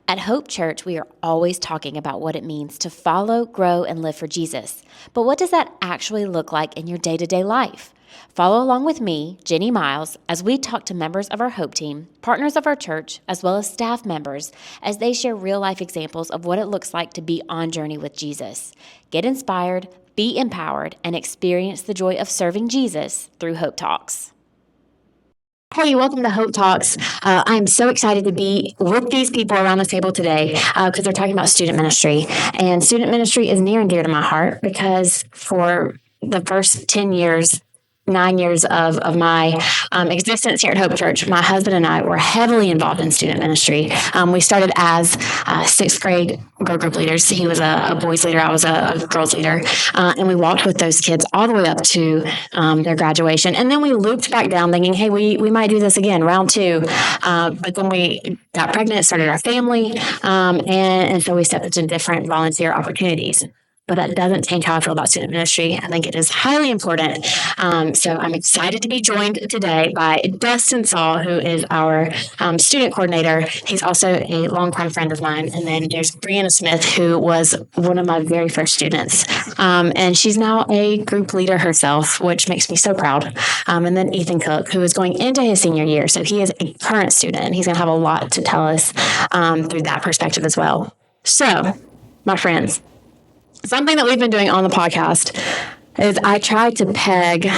At Hope Church, we are always talking about what it means to follow, grow, and live for Jesus. But what does that actually look like in your day-to-day life? Follow along with me, Jenny Miles, as we talk to members of our Hope team, partners of our church, as well as staff members, as they share real-life examples of what it looks like to be on journey with Jesus. Get inspired, be empowered, and experience the joy of serving Jesus through Hope Talks. Hey, welcome to Hope Talks. I'm so excited to be with these people around the table today because they're talking about student ministry. And student ministry is near and dear to my heart because for the first 9 years of my existence here at Hope Church, my husband and I were heavily involved in student ministry. We started as sixth grade girl group leaders. He was a boys leader. I was a girls leader. And we walked with those kids all the way up to their graduation. And then we looped back down thinking, hey, we might do this again, round two. But then we got pregnant, started our family. And so we stepped into different volunteer opportunities. But that doesn't change how I feel about student ministry. I think it is highly important. So I'm excited to be joined today by Dustin Saul, who is our student coordinator. He's also a longtime friend of mine. And then there's Brianna Smith, who was one of my very first students. And she's now a group leader herself, which makes me so proud. And then Ethan Cook, who is going into his senior year. So he is a current student, and he's going to have a lot to tell us through that perspective as well. So, my friends, something that we've been doing on the podcast is I try to peg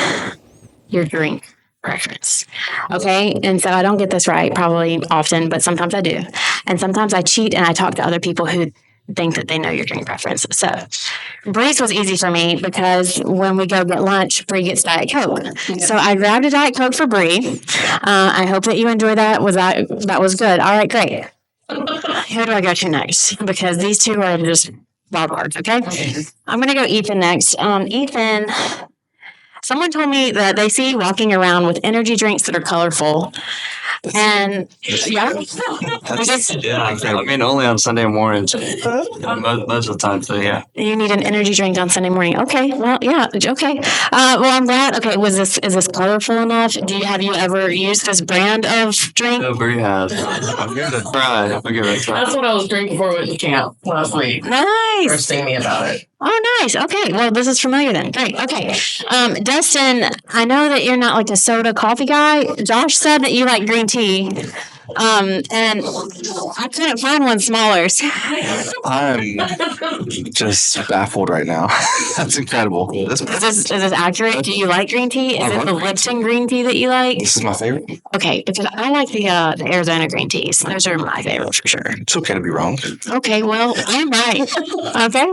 your drink preference. Okay. And so I don't get this right probably often, but sometimes I do. And sometimes I cheat and I talk to other people who think that they know your drink preference. So Bree's was easy for me because when we go get lunch, Bree gets Diet Coke. So I grabbed a Diet Coke for Bree. I hope that you enjoy that. That was good. All right, great. Who do I go to next? Because these two are just wild cards, okay? I'm going to go Ethan next. Ethan, someone told me that they see you walking around with energy drinks that are colorful. And yeah, I mean, only on Sunday mornings, most of the time. So yeah, you need an energy drink on Sunday morning. Okay, well, yeah, okay. Well, I'm glad. Okay, is this colorful enough? Have you ever used this brand of drink? Nobody has. I'll give it a try. That's what I was drinking for at camp last week. Nice. First thing me about it. Oh, nice. Okay. Well, this is familiar then. Great. Okay. Dustin, I know that you're not like a soda coffee guy. Josh said that you like green tea. And I couldn't find one smaller. I'm just baffled right now. That's incredible. Is this accurate? Do you like green tea? Is it the Lipton green tea that you like? This is my favorite. Okay, because I like the Arizona green teas. Those are my favorite for sure. It's okay to be wrong. Okay, well, I'm right. Okay?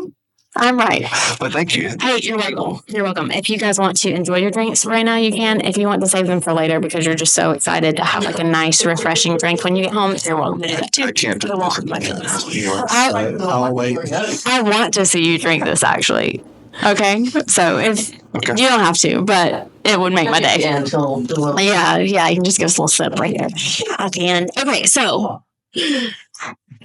I'm right. But thank you. Hey, you're welcome. You're welcome. If you guys want to enjoy your drinks right now, you can. If you want to save them for later because you're just so excited to have like a nice, refreshing drink when you get home, you're welcome to do that too. I can't do I'll wait. I want to see you drink this actually. Okay? So you don't have to, but it would make my day. Yeah, you can just give us a little sip right here at the end. Okay, so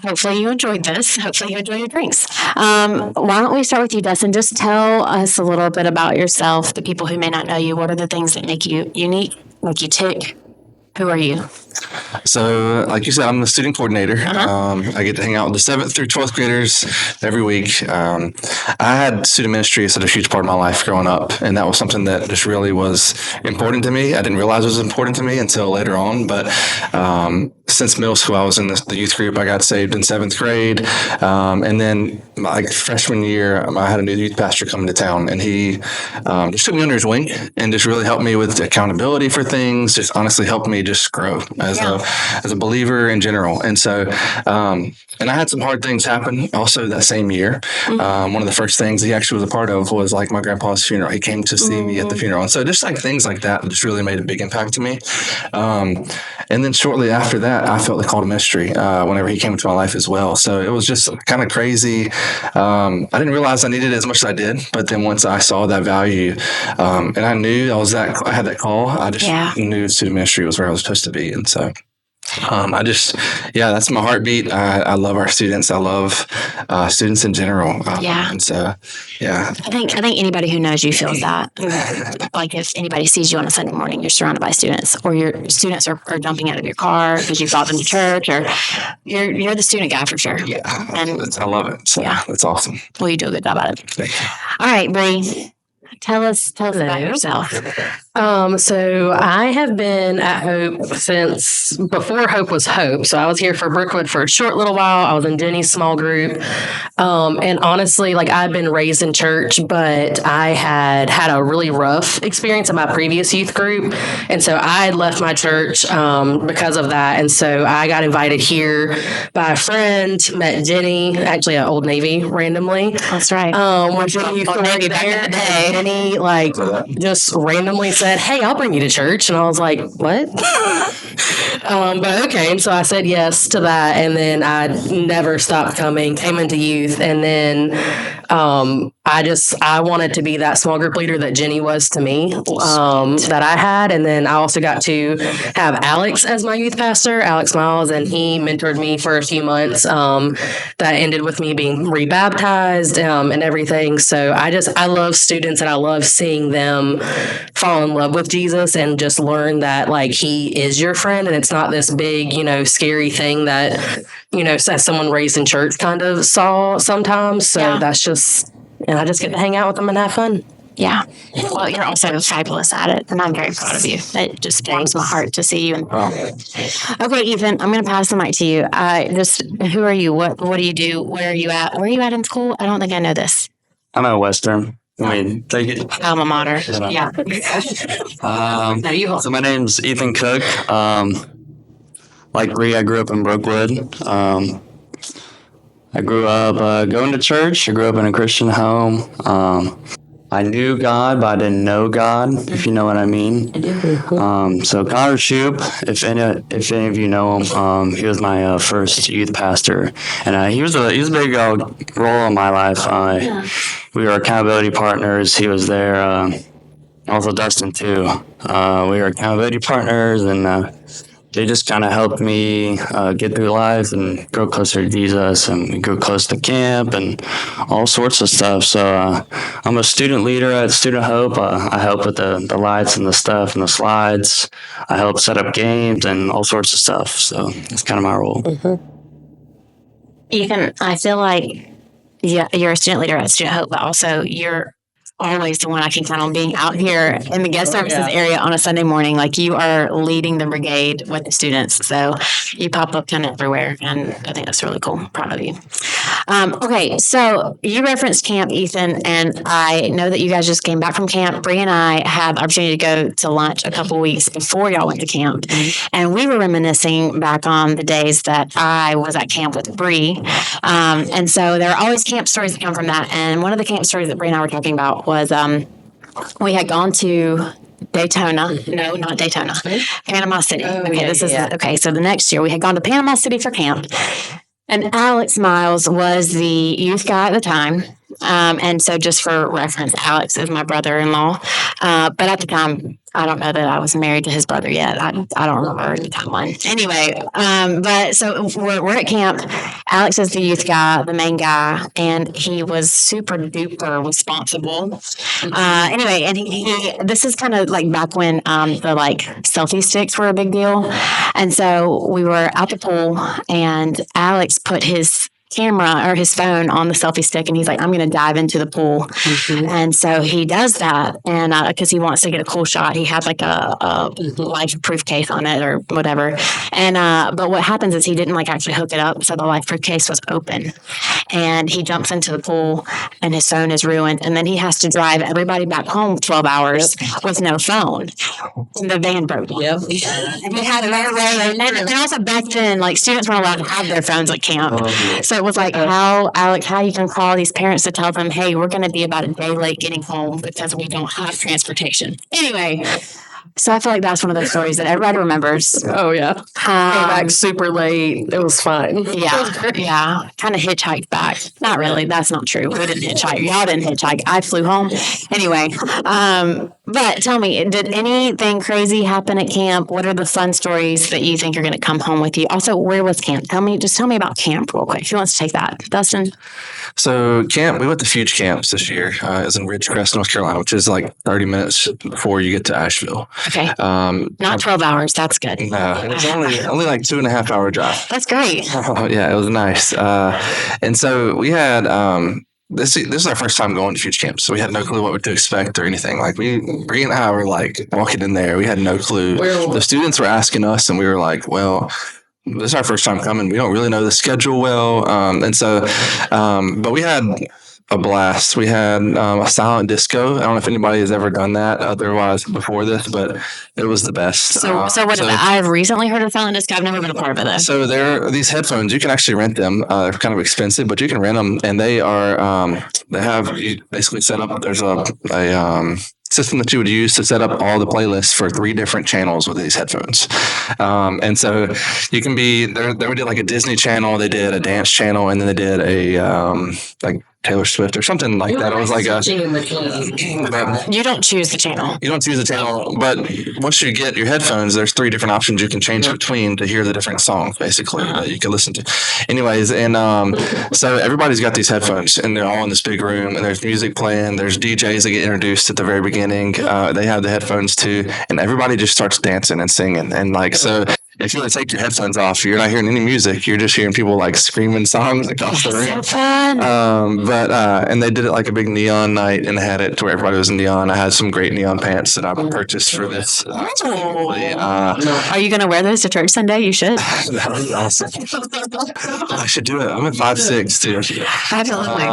hopefully you enjoyed this. Hopefully you enjoy your drinks. Why don't we start with you, Dustin? Just tell us a little bit about yourself, the people who may not know you. What are the things that make you unique, make you tick? Who are you? So, like you said, I'm the student coordinator. I get to hang out with the 7th through 12th graders every week. I had student ministry as a huge part of my life growing up, and that was something that just really was important to me. I didn't realize it was important to me until later on, but since middle school, I was in the youth group. I got saved in 7th grade, and then my freshman year, I had a new youth pastor come to town, and he just took me under his wing and just really helped me with accountability for things, just honestly helped me just grow as a believer in general. And so, and I had some hard things happen also that same year. One of the first things he actually was a part of was like my grandpa's funeral. He came to see me at the funeral. And so just like things like that just really made a big impact to me. And then shortly after that, I felt the call to ministry whenever he came into my life as well. So it was just kind of crazy. I didn't realize I needed it as much as I did. But then once I saw that value and I knew I had that call, I just knew student ministry was where I was supposed to be. And so That's my heartbeat. I love our students. I love students in general. Yeah. And so, yeah. I think anybody who knows you feels that. Like if anybody sees you on a Sunday morning, you're surrounded by students, or your students are jumping out of your car because you brought them to church, or you're the student guy for sure. Yeah. And I love it. So, yeah. That's awesome. Well, you do a good job at it. Thank you. All right, Bree, tell us about yourself. So I have been at Hope since before Hope was Hope. So I was here for Brookwood for a short little while. I was in Jenny's small group. And honestly, like I've been raised in church, but I had a really rough experience in my previous youth group. And so I had left my church because of that. And so I got invited here by a friend, met Jenny, actually at Old Navy randomly. That's right. When Jenny used to work there, Jenny like just randomly said, "Hey, I'll bring you to church," and I was like, "What?" But okay, and so I said yes to that, and then I never stopped coming. Came into youth, and then I wanted to be that small group leader that Jenny was to me, that I had, and then I also got to have Alex as my youth pastor, Alex Miles, and he mentored me for a few months. That ended with me being rebaptized and everything. So I love students, and I love seeing them fall in love with Jesus and just learn that like he is your friend, and it's not this big, scary thing that, as someone raised in church kind of saw sometimes. So and I just get to hang out with them and have fun. Yeah. Well, you're also fabulous at it, and I'm very proud of you. It just warms my heart to see you. Okay, Ethan, I'm going to pass the mic to you. Who are you? What do you do? Where are you at? Where are you at in school? I don't think I know this. I'm at Western. Take it. Alma mater. Yeah. So my name's Ethan Cook. Like Bree, I grew up in Brookwood. I grew up going to church. I grew up in a Christian home. I knew God, but I didn't know God, if you know what I mean. So Connor Shoup, if any of you know him, he was my first youth pastor, and he was a big role in my life. We were accountability partners. He was there. Also Dustin too. We were accountability partners, and they just kind of helped me get through life and grow closer to Jesus, and go close to camp and all sorts of stuff. So I'm a student leader at Student Hope. I help with the lights and the stuff and the slides. I help set up games and all sorts of stuff. So that's kind of my role. Mm-hmm. Ethan, I feel like you're a student leader at Student Hope, but also you're always the one I can count on being out here in the guest services area on a Sunday morning. Like you are leading the brigade with the students. So you pop up kind of everywhere, and I think that's really cool. I'm proud of you. Okay, so you referenced camp, Ethan, and I know that you guys just came back from camp. Bree and I had the opportunity to go to lunch a couple weeks before y'all went to camp, and we were reminiscing back on the days that I was at camp with Bree. And so there are always camp stories that come from that. And one of the camp stories that Bree and I were talking about was we had gone to Daytona. No, not Daytona. Panama City. Okay. So the next year we had gone to Panama City for camp. And Alex Miles was the youth guy at the time. And so just for reference, Alex is my brother-in-law. But at the time, I don't know that I was married to his brother yet. I don't remember the timeline. Anyway, but so we're at camp. Alex is the youth guy, the main guy, and he was super duper responsible. Anyway, and he this is kind of like back when the like selfie sticks were a big deal. And so we were at the pool, and Alex put his camera or his phone on the selfie stick, and he's like, I'm going to dive into the pool. And so he does that, and because he wants to get a cool shot. He had like a life proof case on it or whatever, and but what happens is he didn't like actually hook it up, so the life proof case was open, and he jumps into the pool and his phone is ruined, and then he has to drive everybody back home 12 hours with no phone. And the van broke down. And he had and also back then, like students weren't allowed to have their phones at camp. So it was like how you can call these parents to tell them, hey, we're going to be about a day late getting home because we don't have transportation. Anyway, So I feel like that's one of those stories that everybody remembers. Oh yeah. Came back super late. It was fine. Yeah. Kind of hitchhiked back. Not really. That's not true. We didn't hitchhike. Y'all didn't hitchhike. I flew home. Anyway, but tell me, did anything crazy happen at camp? What are the fun stories that you think are going to come home with you? Also, where was camp? Tell me about camp real quick. Who wants to take that? Dustin? So camp, we went to Fuge Camps this year. It was in Ridgecrest, North Carolina, which is like 30 minutes before you get to Asheville. Okay. Not 12 hours. That's good. No, it was only like 2.5 hour drive. That's great. Oh, yeah, it was nice. And so we had this is our first time going to Fuge Camps, so we had no clue what to expect or anything. Like Bree and I were like walking in there, we had no clue. The students were asking us, and we were like, well, this is our first time coming. We don't really know the schedule well. But we had a blast. We had a silent disco. I don't know if anybody has ever done that otherwise before this, but it was the best. So what is that? I've recently heard of silent disco. I've never been a part of it though. So there are these headphones. You can actually rent them. They're kind of expensive, but you can rent them, and they are they have you basically set up. There's a system that you would use to set up all the playlists for 3 different channels with these headphones. And so you can be there. They did like a Disney channel, they did a dance channel, and then they did a like Taylor Swift or something like that. It was like You don't choose the channel. you don't choose the channel, but once you get your headphones, there's 3 different options you can change between to hear the different songs, basically, that you can listen to. Anyways, and so everybody's got these headphones, and they're all in this big room, and there's music playing. There's DJs that get introduced at the very beginning. They have the headphones too, and everybody just starts dancing and singing, and like so. If you want to take your headphones off, you're not hearing any music. You're just hearing people like screaming songs across the room. So fun. And they did it like a big neon night and had it to where everybody was in neon. I had some great neon pants that I purchased for this. Are you going to wear those to church Sunday? You should. That was awesome. I should do it. I'm at 5'6" too. Absolutely.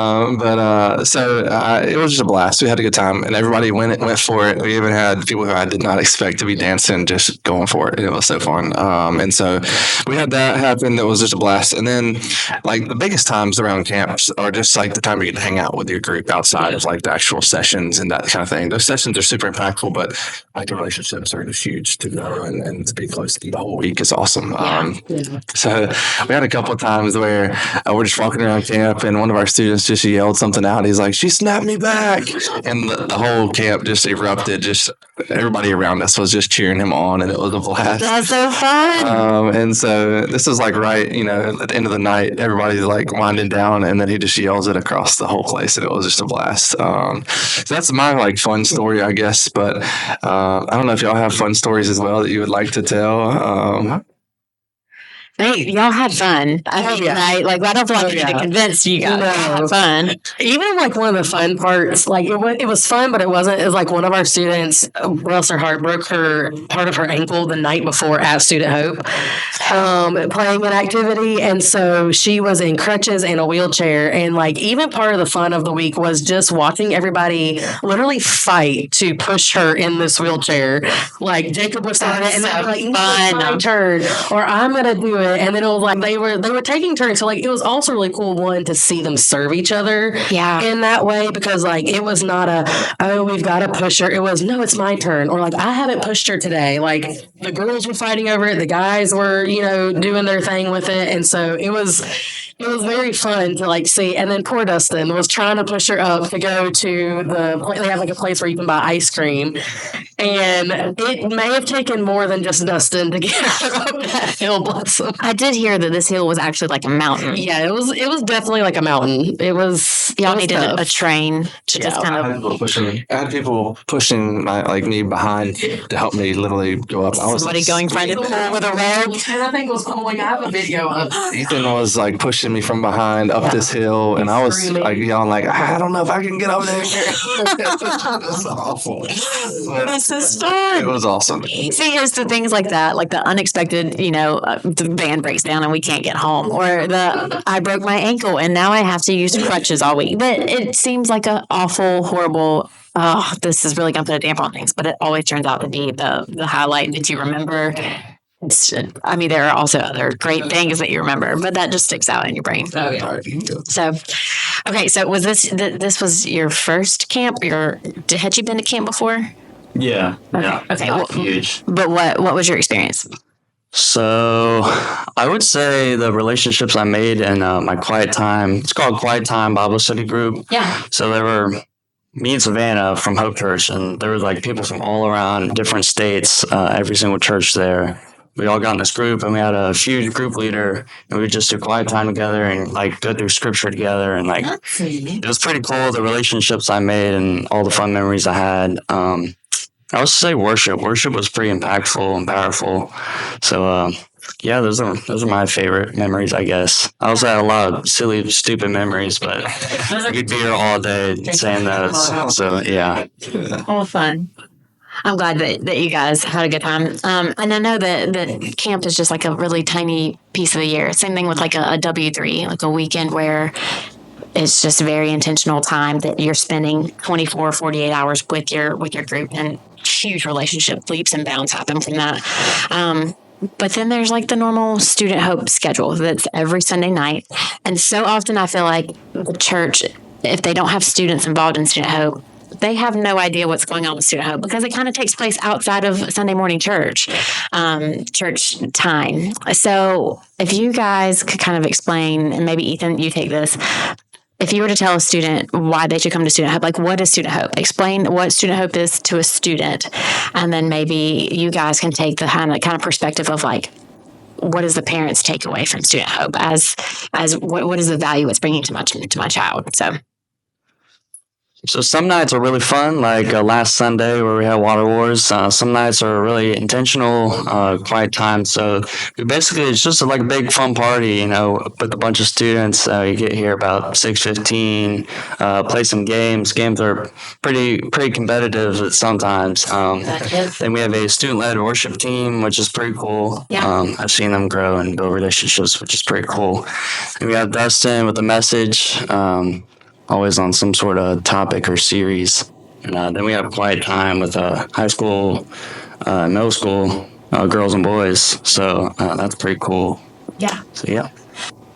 It was just a blast. We had a good time, and everybody went for it. We even had people who I did not expect to be dancing just going for it. It was so fun. And so we had that happen. That was just a blast. And then like the biggest times around camps are just like the time you get to hang out with your group outside of like the actual sessions and that kind of thing. Those sessions are super impactful, but like the relationships are just huge to go and to be close to the whole week is awesome. So we had a couple of times where we're just walking around camp and one of our students just yelled something out. He's like, "She snapped me back." And the whole camp just erupted. Just everybody around us was just cheering him on, and it was a blast. That's so fun. And so this is like right, at the end of the night, everybody's like winding down, and then he just yells it across the whole place, and it was just a blast. So that's my like fun story, I guess. But I don't know if y'all have fun stories as well that you would like to tell. Hey, y'all had fun. Right? Like, I don't feel like I need to convince you guys. Y'all had fun. Even like one of the fun parts, like it was fun, but it wasn't. It was like one of our students, bless her heart, broke her part of her ankle the night before at Student Hope, playing an activity, and so she was in crutches and a wheelchair. And like even part of the fun of the week was just watching everybody literally fight to push her in this wheelchair. Like Jacob was on it, and they were like, "It's my turn," or "I'm gonna do it." And then it was like they were taking turns. So like it was also really cool to see them serve each other in that way, because like it was not we've got to push her. It was no, it's my turn, or like I haven't pushed her today. Like the girls were fighting over it, the guys were doing their thing with it, and so it was very fun to like see. And then poor Dustin was trying to push her up to go to they have like a place where you can buy ice cream, and it may have taken more than just Dustin to get her up that hill. Bless him. I did hear that this hill was actually like a mountain. Yeah, it was definitely like a mountain. It was Y'all it was needed tough. a train to just kind I had people pushing me behind to help me literally go up. I was somebody going trying to pull with a rope. And I think it was cool. Like I have a video of Ethan was like pushing me from behind up this hill, and I was like yelling like, "I don't know if I can get up there." It was awful. This is fun. It was awesome. See, here's the things like that, like the unexpected, the van breaks down and we can't get home, or I broke my ankle and now I have to use crutches all week. But it seems like an awful, horrible, this is really going to put a damper on things, but it always turns out to be the highlight that you remember. There are also other great things that you remember, but that just sticks out in your brain. oh yeah. So, okay, so was this was your first camp? Had you been to camp before? Yeah. Yeah. Okay, Not well- huge. But what was your experience? So I would say the relationships I made in my quiet time, it's called Quiet Time Bible Study Group. Yeah. So there were me and Savannah from Hope Church, and there was like people from all around different states, every single church there. We all got in this group and we had a huge group leader, and we would just do quiet time together and like go through scripture together. And like, it was pretty cool, the relationships I made and all the fun memories I had. I would say worship. Worship was pretty impactful and powerful. So, yeah, those are my favorite memories, I guess. I also had a lot of silly, stupid memories, but we'd be here all day saying those. So, yeah. All fun. I'm glad that you guys had a good time. And I know that camp is just like a really tiny piece of the year. Same thing with like a W3, like a weekend where it's just very intentional time that you're spending 24, 48 hours with your group, and huge relationship leaps and bounds happen from that. But then there's like the normal Student Hope schedule that's every Sunday night. And so often I feel like the church, if they don't have students involved in Student Hope, they have no idea what's going on with Student Hope because it kind of takes place outside of Sunday morning church time. So if you guys could kind of explain, and maybe Ethan, you take this, if you were to tell a student why they should come to Student Hope, like what is Student Hope? Explain what Student Hope is to a student. And then maybe you guys can take the kind of perspective of like, what is the parents' takeaway from Student Hope as what is the value it's bringing to my child? So some nights are really fun, like last Sunday where we had Water Wars. Some nights are really intentional, quiet time. So basically, it's just like a big fun party, you know, with a bunch of students. You get here about 6:15, play some games. Games are pretty competitive sometimes. Then we have a student-led worship team, which is pretty cool. Yeah. I've seen them grow and build relationships, which is pretty cool. And we have Dustin with the message. Always on some sort of topic or series. And then we have quiet time with high school, middle school, girls and boys. So that's pretty cool. Yeah. So, yeah.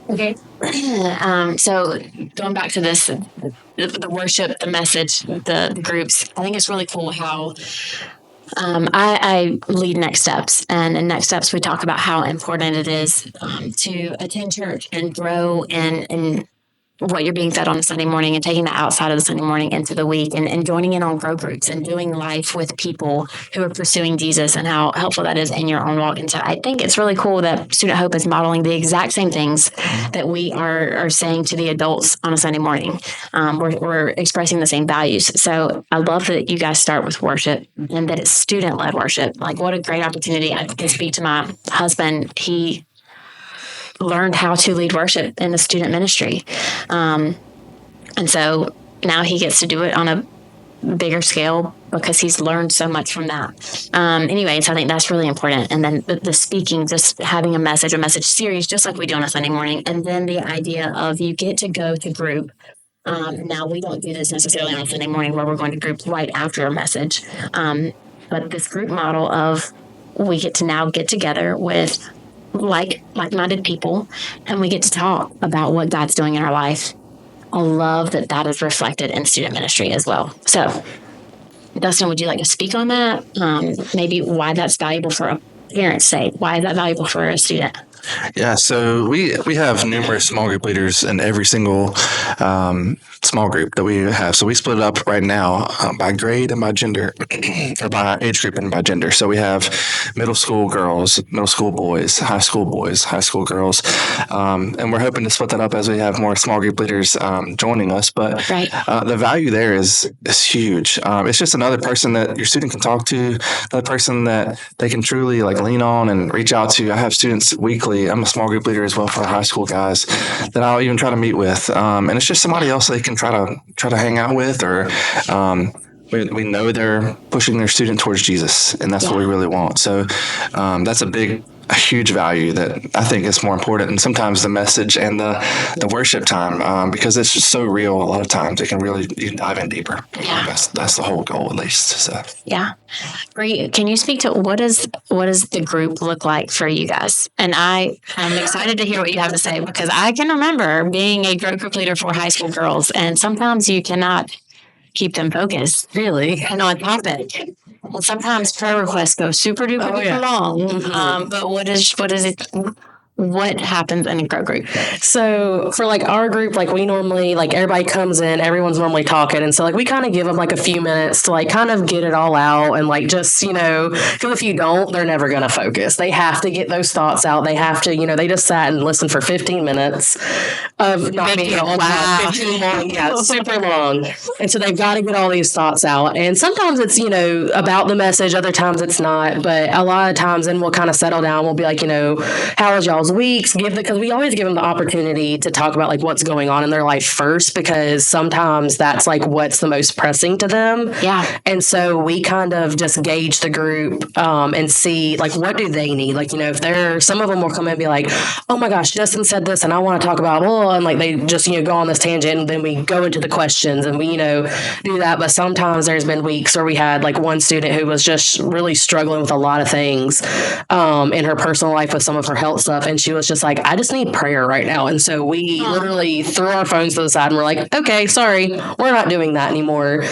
Okay. So going back to this, the worship, the message, the groups, I think it's really cool how I lead Next Steps, and in Next Steps we talk about how important it is to attend church and grow in what you're being fed on a Sunday morning, and taking that outside of the Sunday morning into the week, and joining in on grow groups and doing life with people who are pursuing Jesus, and how helpful that is in your own walk. And so I think it's really cool that Student Hope is modeling the exact same things that we are saying to the adults on a Sunday morning. We're expressing the same values. So I love that you guys start with worship and that it's student-led worship. Like, what a great opportunity. I can speak to my husband. He learned how to lead worship in the student ministry. And so now he gets to do it on a bigger scale because he's learned so much from that. Anyways, I think that's really important. And then the speaking, just having a message series, just like we do on a Sunday morning. And then the idea of you get to go to group. Now, we don't do this necessarily on a Sunday morning where we're going to group right after a message. But this group model of we get to now get together with like-minded people, and we get to talk about what God's doing in our life. I love that is reflected in student ministry as well. So, Dustin, would you like to speak on that? Maybe why that's valuable for a parent's sake? Why is that valuable for a student? Yeah, so we have numerous small group leaders in every single small group that we have. So we split it up right now by grade and by gender, or by age group and by gender. So we have middle school girls, middle school boys, high school girls, and we're hoping to split that up as we have more small group leaders joining us. But Right. The value there is huge. It's just another person that your student can talk to, another person that they can truly like lean on and reach out to. I have students weekly. I'm a small group leader as well for high school guys that I'll even try to meet with, and it's just somebody else they can try to hang out with, or we know they're pushing their student towards Jesus, and that's what we really want. So that's a huge value that I think is more important than sometimes the message and the worship time, because it's just so real. A lot of times it can really, you can dive in deeper. Yeah. That's the whole goal, at least. So Yeah. Great. Can you speak to what does the group look like for you guys? And I am excited to hear what you have to say, because I can remember being a group leader for high school girls, and sometimes you cannot keep them focused, really, on a topic. Well, sometimes prayer requests go super duper duper long. But what is it? What happens in a grow group? So for like our group, like we normally, like everybody comes in, everyone's normally talking. And so like we kind of give them like a few minutes to like kind of get it all out and like just, because if you don't, they're never going to focus. They have to get those thoughts out. They have to, they just sat and listened for 15 minutes of not being able to 15 long. Yeah, it's super long. And so they've got to get all these thoughts out. And sometimes it's, about the message. Other times it's not. But a lot of times then we'll kind of settle down. We'll be like, how was y'all's weeks? Because we always give them the opportunity to talk about like what's going on in their life first, because sometimes that's like what's the most pressing to them. Yeah. And so we kind of just gauge the group and see like what do they need. Like, if some of them will come in and be like, oh my gosh, Justin said this and I want to talk about and like they just go on this tangent, and then we go into the questions and we do that. But sometimes there's been weeks where we had like one student who was just really struggling with a lot of things in her personal life with some of her health stuff, and she was just like, I just need prayer right now. And so we literally threw our phones to the side and we're like, okay, sorry, we're not doing that anymore.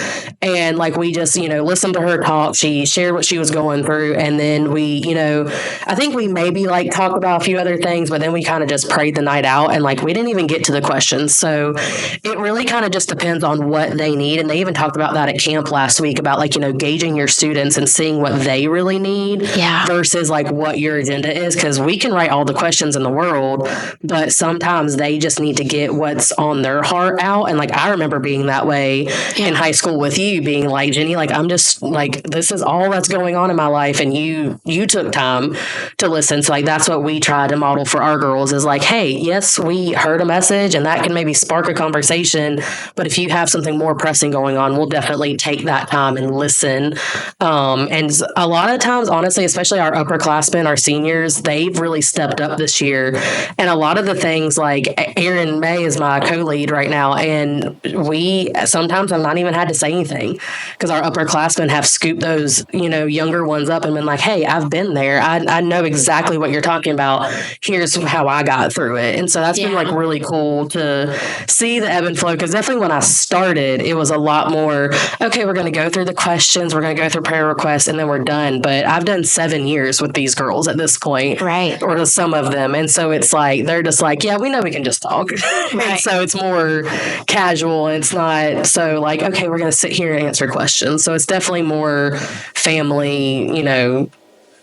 And like we just listened to her talk. She shared what she was going through, and then we I think we maybe like talked about a few other things, but then we kind of just prayed the night out, and like we didn't even get to the questions. So it really kind of just depends on what they need. And they even talked about that at camp last week about like gauging your students and seeing what they really need versus like what your agenda is, because we can write all the questions in the world, but sometimes they just need to get what's on their heart out. And like I remember being that way in high school with you, being like, Jenny, like I'm just like, this is all that's going on in my life, and you took time to listen. So like that's what we try to model for our girls is like, hey, yes, we heard a message and that can maybe spark a conversation, but if you have something more pressing going on, we'll definitely take that time and listen. And a lot of times, honestly, especially our upperclassmen, our seniors, they've really stepped up this year. And a lot of the things, like Erin May is my co-lead right now, and we sometimes have not even had to say anything because our upperclassmen have scooped those, younger ones up and been like, hey, I've been there. I know exactly what you're talking about. Here's how I got through it. And so that's been like really cool to see the ebb and flow, because definitely when I started, it was a lot more, okay, we're going to go through the questions, we're going to go through prayer requests, and then we're done. But I've done 7 years with these girls at this point. Right. Or some of them. And so it's like, they're just like, yeah, we know we can just talk. And so it's more casual. And it's not so like, okay, we're going to sit here and answer questions. So it's definitely more family,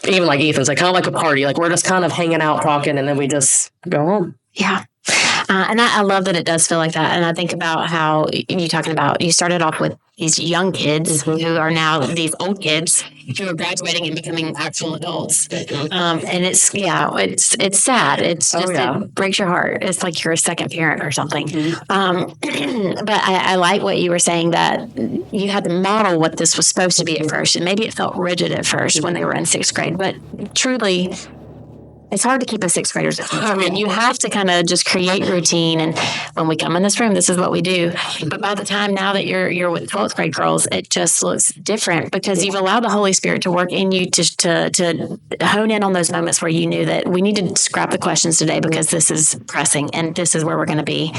even like Ethan's like kind of like a party. Like we're just kind of hanging out, talking, and then we just go home. Yeah. And I love that it does feel like that. And I think about how you talking about, you started off with these young kids who are now these old kids who are graduating and becoming actual adults. And it's sad. It's just, it breaks your heart. It's like you're a second parent or something. But I like what you were saying, that you had to model what this was supposed to be at first. And maybe it felt rigid at first when they were in 6th grade, but truly, it's hard to keep a 6th graders. I mean, you have to kind of just create routine. And when we come in this room, this is what we do. But by the time now that you're with 12th grade girls, it just looks different because you've allowed the Holy Spirit to work in you to hone in on those moments where you knew that we need to scrap the questions today because this is pressing and this is where we're going to be.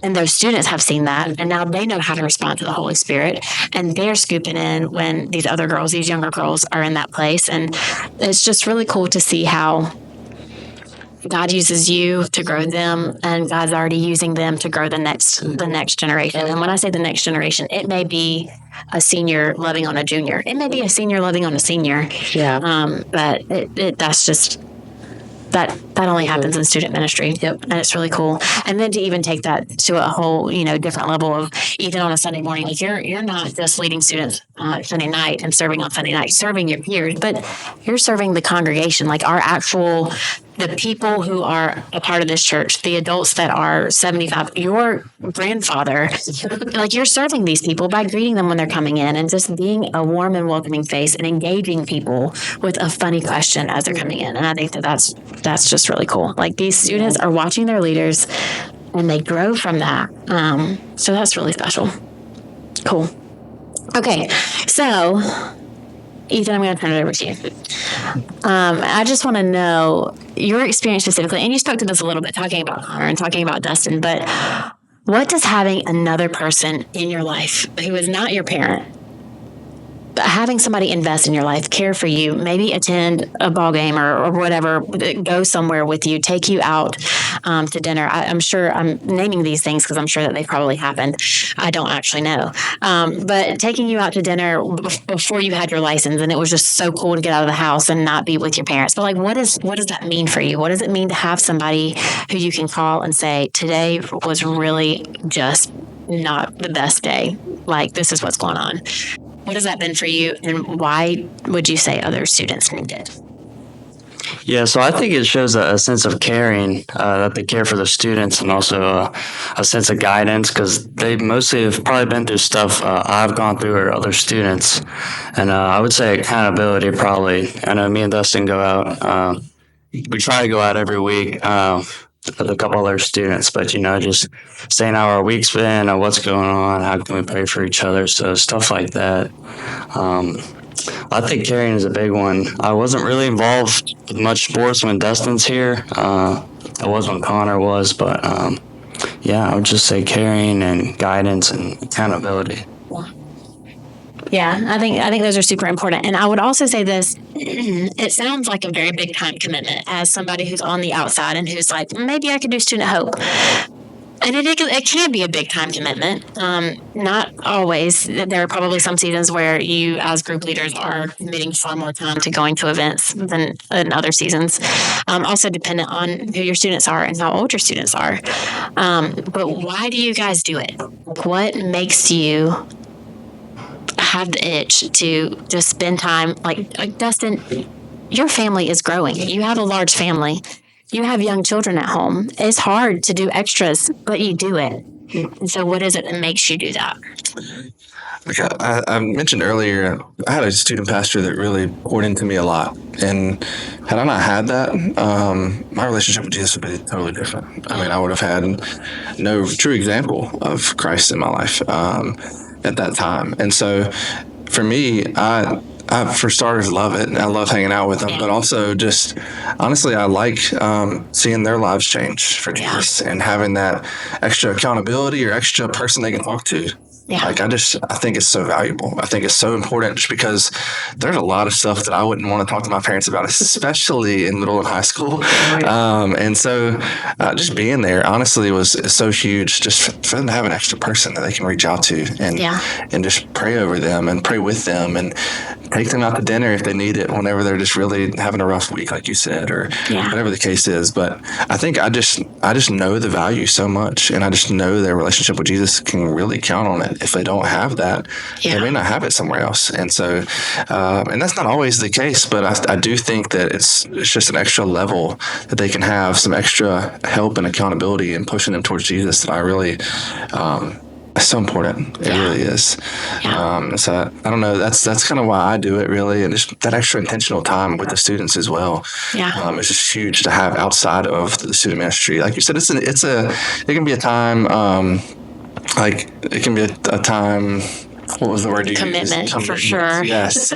And those students have seen that, and now they know how to respond to the Holy Spirit, and they're scooping in when these other girls, these younger girls, are in that place. And it's just really cool to see how God uses you to grow them, and God's already using them to grow the next generation. And when I say the next generation, it may be a senior loving on a junior. It may be a senior loving on a senior. Yeah. But that's just that only happens in student ministry. Yep. And it's really cool. And then to even take that to a whole, different level of even on a Sunday morning, like you're not just leading students Sunday night and serving on Sunday night, serving your peers, but you're serving the congregation, like the people who are a part of this church, the adults that are 75, your grandfather, like you're serving these people by greeting them when they're coming in and just being a warm and welcoming face and engaging people with a funny question as they're coming in. And I think that's just really cool. Like these students are watching their leaders and they grow from that. So that's really special. Cool. Okay. So Ethan, I'm going to turn it over to you. I just want to know your experience specifically, and you spoke to this a little bit, talking about Connor and talking about Dustin, but what does having another person in your life who is not your parent having somebody invest in your life, care for you, maybe attend a ball game or whatever, go somewhere with you, take you out to dinner. I'm sure I'm naming these things because I'm sure that they probably happened. I don't actually know. But taking you out to dinner before you had your license, and it was just so cool to get out of the house and not be with your parents. But like, what does that mean for you? What does it mean to have somebody who you can call and say, today was really just not the best day? Like, this is what's going on. What has that been for you, and why would you say other students need it? Yeah, so I think it shows a sense of caring, that they care for the students, and also a sense of guidance, because they mostly have probably been through stuff I've gone through or other students. And I would say accountability probably. I know me and Dustin go out. We try to go out every week with a couple other students, but just saying how our week's been, what's going on, how can we pray for each other, so stuff like that. I think carrying is a big one. I wasn't really involved with much sports when Dustin's here. I was when Connor was, but yeah, I would just say carrying and guidance and accountability. Yeah, I think those are super important. And I would also say this, it sounds like a very big time commitment as somebody who's on the outside and who's like, maybe I could do Student Hope. And it can be a big time commitment. Not always. There are probably some seasons where you, as group leaders, are committing far more time to going to events than in other seasons. Also dependent on who your students are and how old your students are. But why do you guys do it? What makes you have the itch to just spend time? Like Dustin, your family is growing. You have a large family. You have young children at home. It's hard to do extras, but you do it. And so what is it that makes you do that? Like I mentioned earlier, I had a student pastor that really poured into me a lot. And had I not had that, my relationship with Jesus would be totally different. I mean, I would have had no true example of Christ in my life at that time. And so for me, I for starters, love it. I love hanging out with them, but also just honestly, I like seeing their lives change for Jesus and having that extra accountability or extra person they can talk to. Yeah. Like I think it's so valuable. I think it's so important just because there's a lot of stuff that I wouldn't want to talk to my parents about, especially in middle and high school. And so just being there honestly was so huge, just for them to have an extra person that they can reach out to and just pray over them and pray with them and take them out to dinner if they need it whenever they're just really having a rough week, like you said, or whatever the case is. But I think I just know the value so much, and I just know their relationship with Jesus can really count on it. If they don't have that, they may not have it somewhere else. And so, and that's not always the case, but I do think that it's just an extra level that they can have, some extra help and accountability and pushing them towards Jesus that I really, it's so important. It really is. So I don't know. That's kind of why I do it, really, and just that extra intentional time with the students as well. It's just huge to have outside of the student ministry. Like you said, it can be a time. Like it can be a time. What was the word you Commitment, used? for sure. Yes.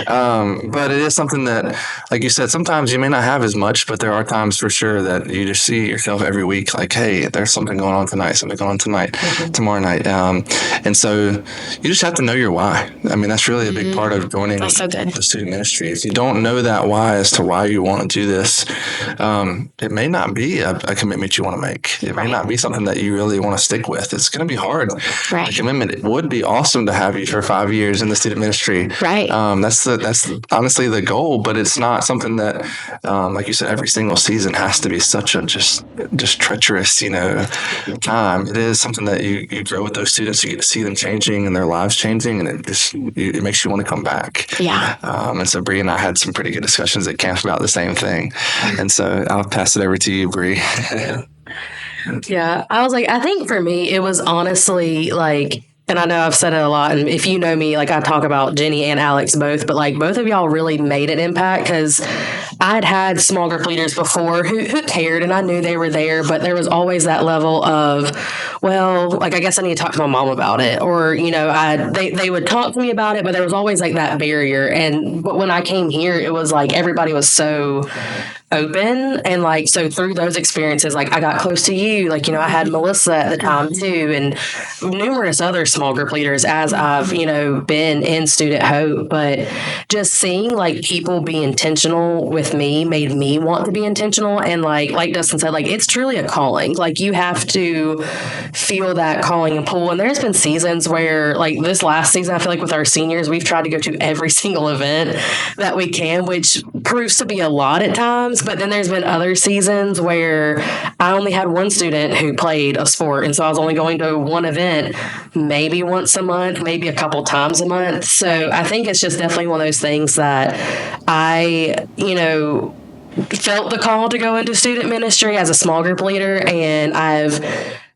But it is something that, like you said, sometimes you may not have as much, but there are times for sure that you just see yourself every week, like, hey, there's something going on tonight, tomorrow night. And so you just have to know your why. I mean, that's really a big part of joining the student ministry. If you don't know that why as to why you want to do this, it may not be a commitment you want to make. It may not be something that you really want to stick with. It's going to be hard. Right. The commitment, it would be awesome to have you for 5 years in the student ministry. Right. That's honestly the goal, but it's not something that, like you said, every single season has to be such a just treacherous, time. It is something that you grow with those students. You get to see them changing and their lives changing, and it makes you want to come back. Yeah. And so Bree and I had some pretty good discussions at camp about the same thing. And so I'll pass it over to you, Bree. Yeah, I was like, I think for me, it was honestly like, and I know I've said it a lot, and if you know me, like I talk about Jenny and Alex both, but like both of y'all really made an impact because I'd had small group leaders before who cared, and I knew they were there, but there was always that level of, well, like, I guess I need to talk to my mom about it. Or, they would talk to me about it, but there was always like that barrier. But when I came here, it was like everybody was so open. And like, so through those experiences, like I got close to you, like, I had Melissa at the time too, and numerous other small group leaders as I've, been in Student Hope. But just seeing like people be intentional with me made me want to be intentional. And like Dustin said, like, it's truly a calling. Like, you have to feel that calling and pull. And there's been seasons where, like this last season, I feel like with our seniors, we've tried to go to every single event that we can, which proves to be a lot at times. But then there's been other seasons where I only had one student who played a sport. And so I was only going to one event, maybe once a month, maybe a couple times a month. So I think it's just definitely one of those things that I, felt the call to go into student ministry as a small group leader. And I've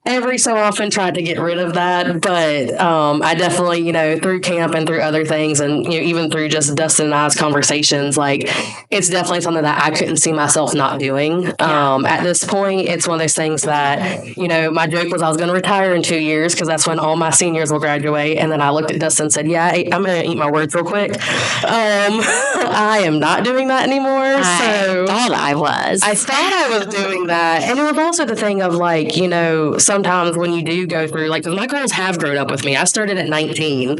every so often tried to get rid of that. But I definitely, through camp and through other things, and even through just Dustin and I's conversations, like, it's definitely something that I couldn't see myself not doing. At this point, it's one of those things that, my joke was I was going to retire in 2 years because that's when all my seniors will graduate. And then I looked at Dustin and said, yeah, I'm going to eat my words real quick. I am not doing that anymore. I thought I was. I thought I was doing that. And it was also the thing of like, sometimes when you do go through, like, 'cause my girls have grown up with me. I started at 19,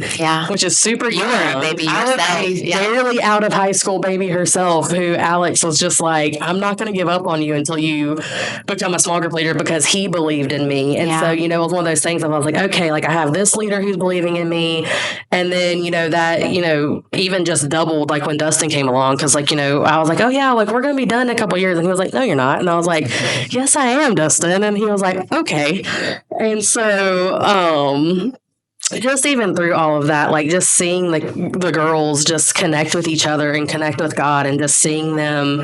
which is super young. You're a baby yourself. I was a barely out of high school baby herself, who Alex was just like, I'm not going to give up on you until you become a small group leader, because he believed in me. And so, it was one of those things that I was like, okay, like, I have this leader who's believing in me. And then, that, even just doubled, like, when Dustin came along, because, like, I was like, oh yeah, like, we're going to be done in a couple years. And he was like, no, you're not. And I was like, yes, I am, Dustin. And he was like, okay. And so, just even through all of that, like, just seeing the girls just connect with each other and connect with God, and just seeing them,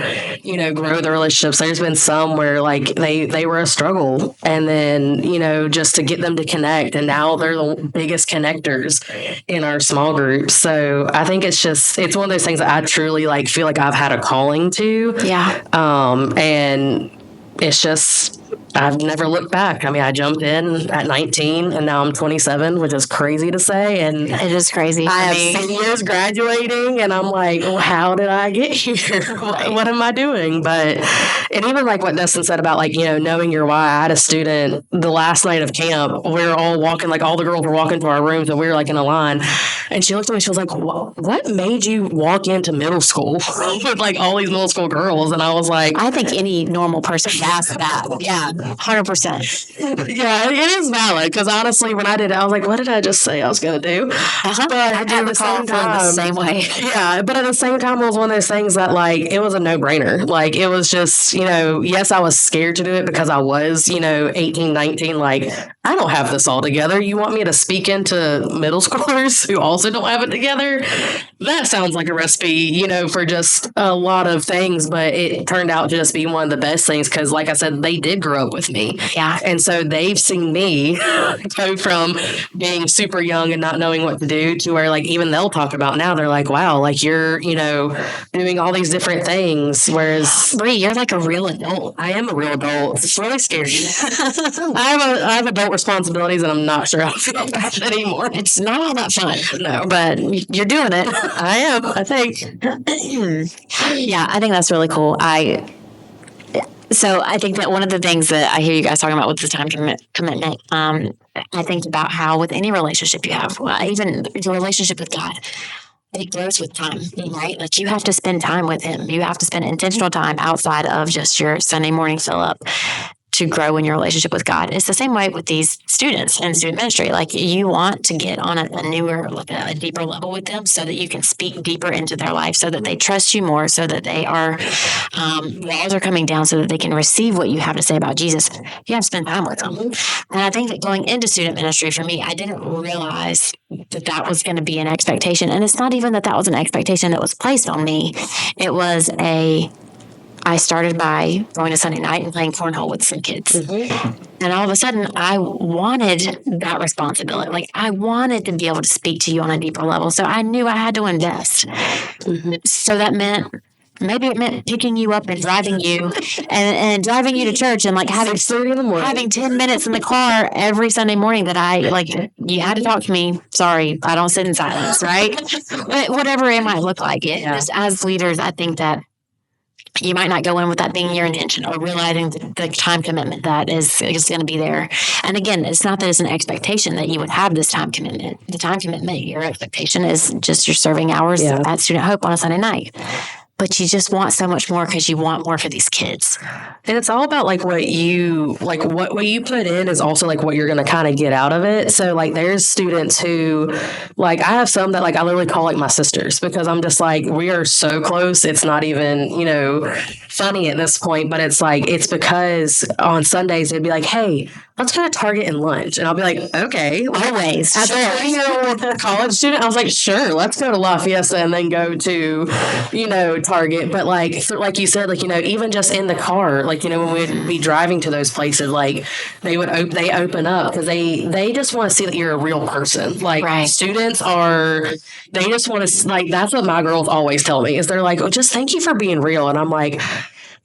grow their relationships. There's been some where, like, they were a struggle, and then, just to get them to connect, and now they're the biggest connectors in our small group. So I think it's one of those things that I truly, like, feel like I've had a calling to. Yeah. And it's just, I've never looked back. I mean, I jumped in at 19 and now I'm 27, which is crazy to say. And It is crazy. I have seniors graduating, and I'm like, well, how did I get here? What am I doing? And even like what Dustin said about, like, knowing your why. I had a student the last night of camp. We were all walking, like, all the girls were walking to our rooms, and we were like in a line. And she looked at me, she was like, what made you walk into middle school with like all these middle school girls? And I was like, I think any normal person would ask that. Yeah, 100%. yeah, it is valid, because honestly, when I did it, I was like, what did I just say I was going to do? But I do at the recall same feeling the time, same way. yeah, but at the same time, it was one of those things that, like, it was a no-brainer. Like, it was just, yes, I was scared to do it because I was, 18, 19, like, I don't have this all together. You want me to speak into middle schoolers who also don't have it together? That sounds like a recipe, for just a lot of things, but it turned out to just be one of the best things, because, like I said, they did grow up with me. Yeah. And so they've seen me go from being super young and not knowing what to do to where, like, even they'll talk about now, they're like, wow, like, you're, doing all these different things. Whereas Bree, you're like a real adult. I am a real adult. It's really scary. I have adult responsibilities, and I'm not sure how to feel about it anymore. It's not all that fun. No. But you're doing it. I am, I think. Yeah, I think that's really cool. So I think that one of the things that I hear you guys talking about with the time commitment, I think about how with any relationship you have, even your relationship with God, it grows with time, right? Like, you have to spend time with Him. You have to spend intentional time outside of just your Sunday morning fill up to grow in your relationship with God. It's the same way with these students in student ministry. Like, you want to get on a newer, like a deeper level with them so that you can speak deeper into their life, so that they trust you more, so that they are, walls are coming down so that they can receive what you have to say about Jesus. You have to spend time with them. And I think that going into student ministry for me, I didn't realize that was going to be an expectation. And it's not even that was an expectation that was placed on me. It was I started by going to Sunday night and playing cornhole with some kids. Mm-hmm. And all of a sudden, I wanted that responsibility. Like, I wanted to be able to speak to you on a deeper level. So I knew I had to invest. Mm-hmm. So that meant Maybe it meant picking you up and driving you and driving you to church and like having 6:30 in the morning. having 10 minutes in the car every Sunday morning that I like, you had to talk to me. Sorry, I don't sit in silence, right? But whatever it might look like. Just as leaders, I think that you might not go in with that being your intention or realizing the time commitment that is going to be there. And again, it's not that it's an expectation that you would have this time commitment. The time commitment, your expectation is just your serving hours at Student Hope on a Sunday night. But you just want so much more because you want more for these kids. And it's all about like what you put in is also like what you're going to kind of get out of it. So like there's students who like I have some that like I literally call like my sisters because I'm just like we are so close. It's not even, funny at this point, but it's like it's because on Sundays they'd be like, "Hey, let's go to Target and lunch." And I'll be like, "Okay." Always. As a 20-year-old college student, I was like, "Sure, let's go to La Fiesta and then go to, Target." But like you said, even just in the car, when we'd be driving to those places, like they open up because they just want to see that you're a real person. Like Right. students they just want to like that's what my girls always tell me is they're like, "Oh, just thank you for being real." And I'm like,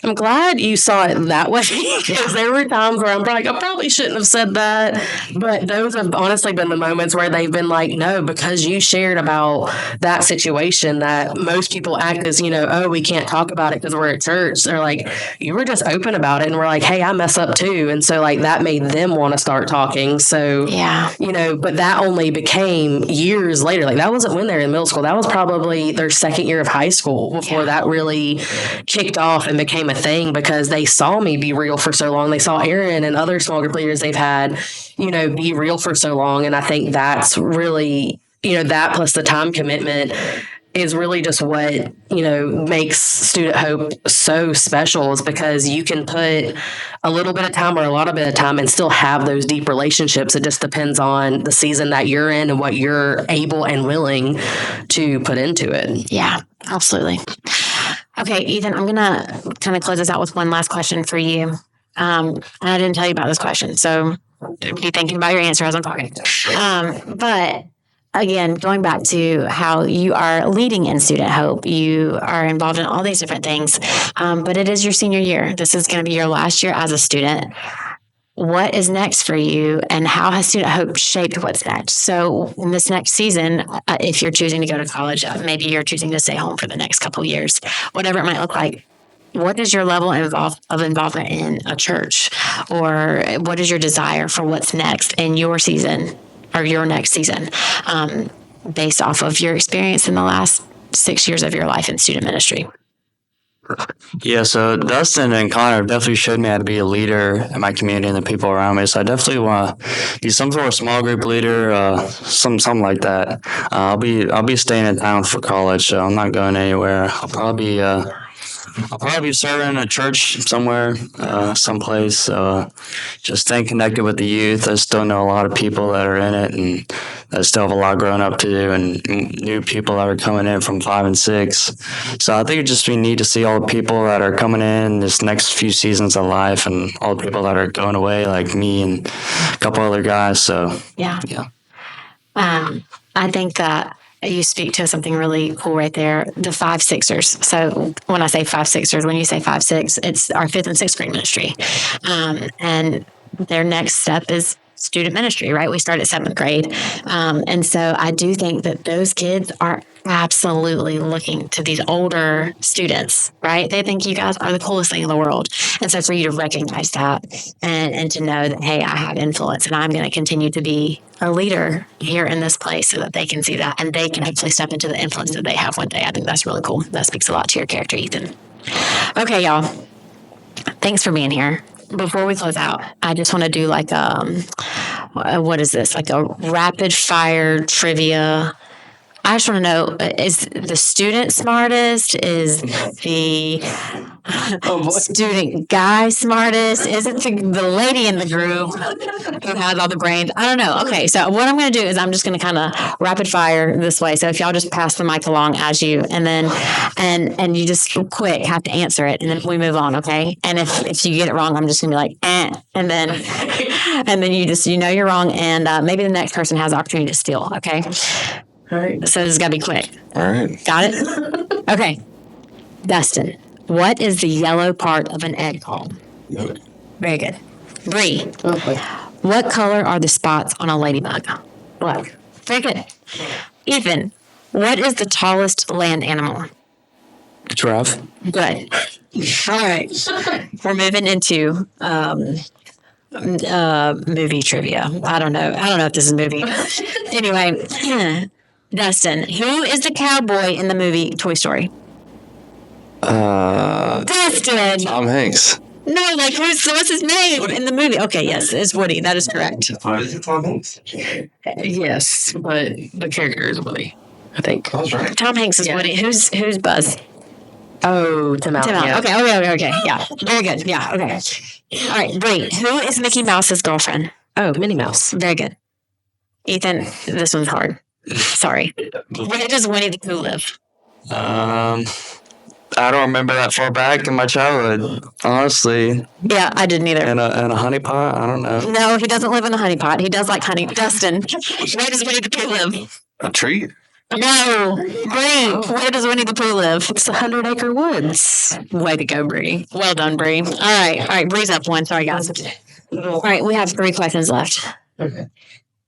I'm glad you saw it that way because there were times where I'm like, I probably shouldn't have said that. But those have honestly been the moments where they've been like, no, because you shared about that situation that most people act as, oh, we can't talk about it because we're at church. They're like, you were just open about it. And we're like, hey, I mess up too. And so like that made them want to start talking. So, Yeah. but that only became years later. Like that wasn't when they were in middle school. That was probably their second year of high school before that really kicked off and became a thing because they saw me be real for so long. They saw Aaron and other small group leaders they've had, be real for so long. And I think that's really, that plus the time commitment is really just what, makes Student Hope so special is because you can put a little bit of time or a lot of bit of time and still have those deep relationships. It just depends on the season that you're in and what you're able and willing to put into it. Yeah, absolutely. Okay, Ethan, I'm going to kind of close this out with one last question for you. And I didn't tell you about this question, so be thinking about your answer as I'm talking. But again, going back to how you are leading in Student Hope, you are involved in all these different things, but it is your senior year. This is going to be your last year as a student. What is next for you and how has Student Hope shaped what's next? So in this next season, if you're choosing to go to college, maybe you're choosing to stay home for the next couple of years, whatever it might look like, what is your level of involvement in a church? Or what is your desire for what's next in your season or your next season based off of your experience in the last 6 years of your life in student ministry? Yeah, so Dustin and Connor definitely showed me how to be a leader in my community and the people around me. So I definitely want to be some sort of small group leader, something like that. I'll be staying in town for college, so I'm not going anywhere. I'll probably be serving in a church somewhere, someplace. Just staying connected with the youth. I still know a lot of people that are in it, and I still have a lot growing up to do, and new people that are coming in from 5 and 6. So I think it just be neat to see all the people that are coming in this next few seasons of life, and all the people that are going away, like me and a couple other guys. So Yeah. yeah. I think that you speak to something really cool right there, the 5-6ers. So when I say 5-6ers, when you say 5-6, it's our 5th and 6th grade ministry. And their next step is student ministry, right? We start at 7th grade. And so I do think that those kids are absolutely looking to these older students, right? They think you guys are the coolest thing in the world. And so for you to recognize that and to know that, hey, I have influence and I'm going to continue to be a leader here in this place so that they can see that and they can hopefully step into the influence that they have one day. I think that's really cool. That speaks a lot to your character, Ethan. Okay, y'all. Thanks for being here. Before we close out, I just want to do like what is this? Like a rapid fire trivia. I just want to know, is the student smartest? Is the student guy smartest? Is it the lady in the group who has all the brains? I don't know. Okay, so what I'm going to do is I'm just going to kind of rapid fire this way. So if y'all just pass the mic along as you, and then and you just quick have to answer it, and then we move on. Okay, and if you get it wrong, I'm just going to be like, and then you know you're wrong, and maybe the next person has the opportunity to steal. Okay. All right. So this has got to be quick. All right. Got it? Okay. Dustin, what is the yellow part of an egg called? Yolk. Very good. Bree, what color are the spots on a ladybug? Black. Very good. Ethan, what is the tallest land animal? Giraffe. Good. All right. We're moving into movie trivia. I don't know if this is a movie. Anyway, Dustin, who is the cowboy in the movie Toy Story? Dustin! Tom Hanks. No, like what's his name in the movie? Okay, yes, it's Woody. That is correct. Is it Tom Hanks? Yes, but the character is Woody, I think. I was right. Tom Hanks is Woody. Who's Buzz? Oh, Tim Allen. Tim Allen. Yeah. Okay. Yeah, very good. Yeah, okay. All right, Bree, who is Mickey Mouse's girlfriend? Oh, Minnie Mouse. Very good. Ethan, this one's hard. Sorry. Where does Winnie the Pooh live? I don't remember that far back in my childhood, honestly. Yeah, I didn't either. In a honey pot, I don't know. No, he doesn't live in a honey pot. He does like honey. Dustin, where does Winnie the Pooh live? A tree? No, Bree, where does Winnie the Pooh live? It's 100-acre woods. Way to go, Bree. Well done, Bree. All right, Bree's up one. Sorry, guys. All right, we have 3 questions left. Okay.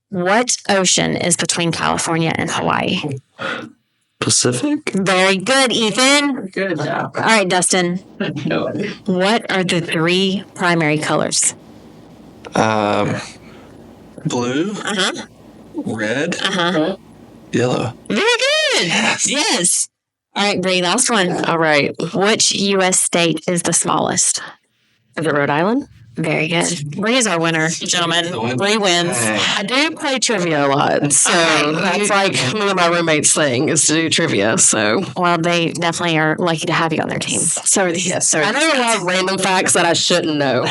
What ocean is between California and Hawaii? Pacific? Very good, Ethan. Good job. All right, Dustin. No. What are the 3 primary colors? Blue, red, yellow. Very good. Yes. All right, Bree, last one. All right. Which U.S. state is the smallest? Is it Rhode Island? Very good. Bree is our winner, gentlemen. Bree wins. I do play trivia a lot, so that's like one of my roommates' thing is to do trivia. So, Well, they definitely are lucky to have you on their team. so yes, I know a lot of random facts that I shouldn't know,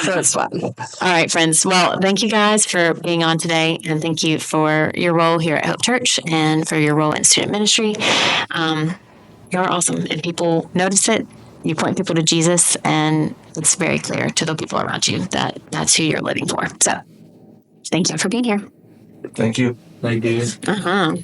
so it's fun. All right, friends. Well, thank you guys for being on today, and thank you for your role here at Hope Church and for your role in student ministry. You're awesome, and people notice it. You point people to Jesus, and it's very clear to the people around you that that's who you're living for. So, thank you for being here. Thank you. Thank you. Uh-huh.